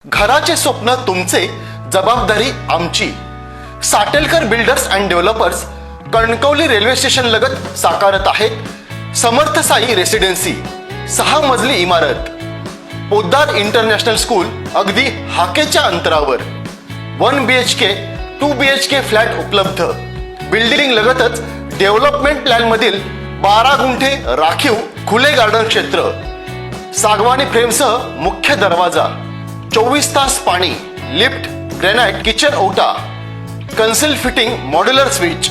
घराचे स्वप्न तुमचे, जबाबदारी आमची. Satelkar builders and developers Kankavli railway station लगत साकारत आहेत समर्थ साई रेसिडेन्सी, 6 मजली इमारत. पोद्दार इंटरनॅशनल स्कूल अगदी हाकेच्या अंतरावर. 1 BHK 2 BHK फ्लॅट उपलब्ध. बिल्डिंग लगतच डेव्हलपमेंट प्लॅन मधील 12 गुंठे राखीव खुले गार्डन क्षेत्र. सागवानी फ्रेमसह मुख्य दरवाजा. 24 तास पाणी, लिफ्ट, ग्रेनाइट किचन ओटा, कन्सिल फिटिंग मॉड्युलर स्विच.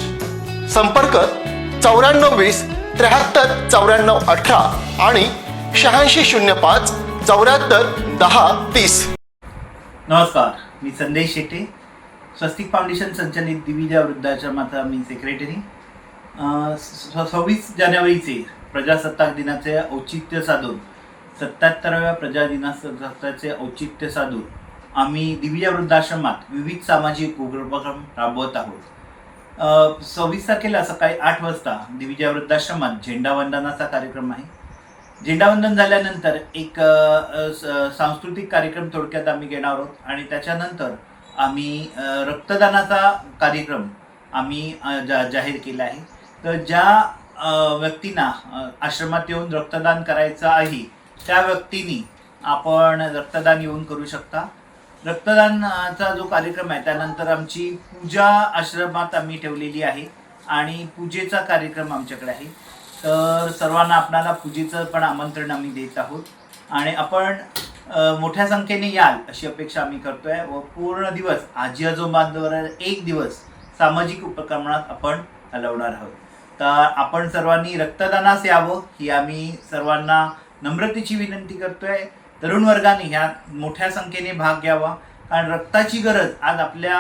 संपर्क 9420 73 94 18 आणि 8605 74 10 30. नमस्कार, मी संदेश शेटे, स्वस्तिक फाउंडेशन संचालित दिविजा वृद्धाश्रमाचा मी सेक्रेटरी. 26 जानेवारीचे प्रजासत्ताक दिनाचे औचित्य साधून 77व्या प्रजादिनाचे औचित्य साधून आम्ही दिविजा वृद्धाश्रमात विविध सामाजिक उपक्रम राबवत आहोत. 26 तारखेला सकाळी 8 वाजता दिविजा वृद्धाश्रमात झेंडावंदनाचा कार्यक्रम आहे. झेंडावंदन झाल्यानंतर एक सांस्कृतिक कार्यक्रम थोडक्यात आम्ही घेणार आहोत आणि त्याच्यानंतर आम्ही रक्तदानाचा कार्यक्रम आम्ही जाहीर केला आहे. तर ज्या व्यक्तींना आश्रमात येऊन रक्तदान करायचं आहे त्या व्यक्तींनी आपण रक्तदान येऊन करू शकता. रक्तदानाचा जो कार्यक्रम आहे त्यानंतर आमची पूजा आश्रमात आम्ही ठेवलेली आहे आणि पूजेचा कार्यक्रम आमच्याकडे आहे. तर सर्वांना आपणाला पूजेचं पण आमंत्रण आम्ही देत आहोत आणि आपण मोठ्या संख्येने याल अशी अपेक्षा आम्ही करतोय. व पूर्ण दिवस आजी आजोबांवर 1 दिवस सामाजिक उपक्रमात आपण घालवणार आहोत. तर आपण सर्वांनी रक्तदानास यावं ही आम्ही सर्वांना नम्रतेची विनंती करतोय. तरुण वर्गाने ह्या मोठ्या संख्येने भाग घ्यावा, कारण रक्ताची गरज आज आपल्या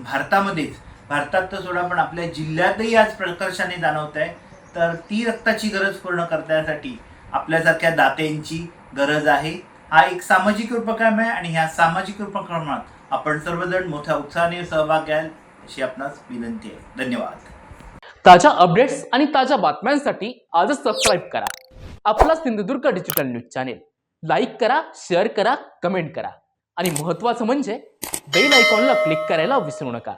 भारतात तर सोडा पण आपल्या जिल्ह्यातही आज प्रकर्षाने जाणवत आहे. तर ती रक्ताची गरज पूर्ण करण्यासाठी आपल्यासारख्या दात्यांची गरज आहे. हा एक सामाजिक उपक्रम आहे आणि ह्या सामाजिक उपक्रमात आपण सर्वजण मोठ्या उत्साहाने सहभाग घ्याल अशी आपणास विनंती आहे. धन्यवाद. ताज्या अपडेट्स आणि ताज्या बातम्यांसाठी आजच सबस्क्राईब करा आपला Sindhudurg digital news channel. Like करा, शेअर करा, कमेंट करा आणि महत्त्वाचं म्हणजे बेल आयकॉनला क्लिक करायला विसरू नका.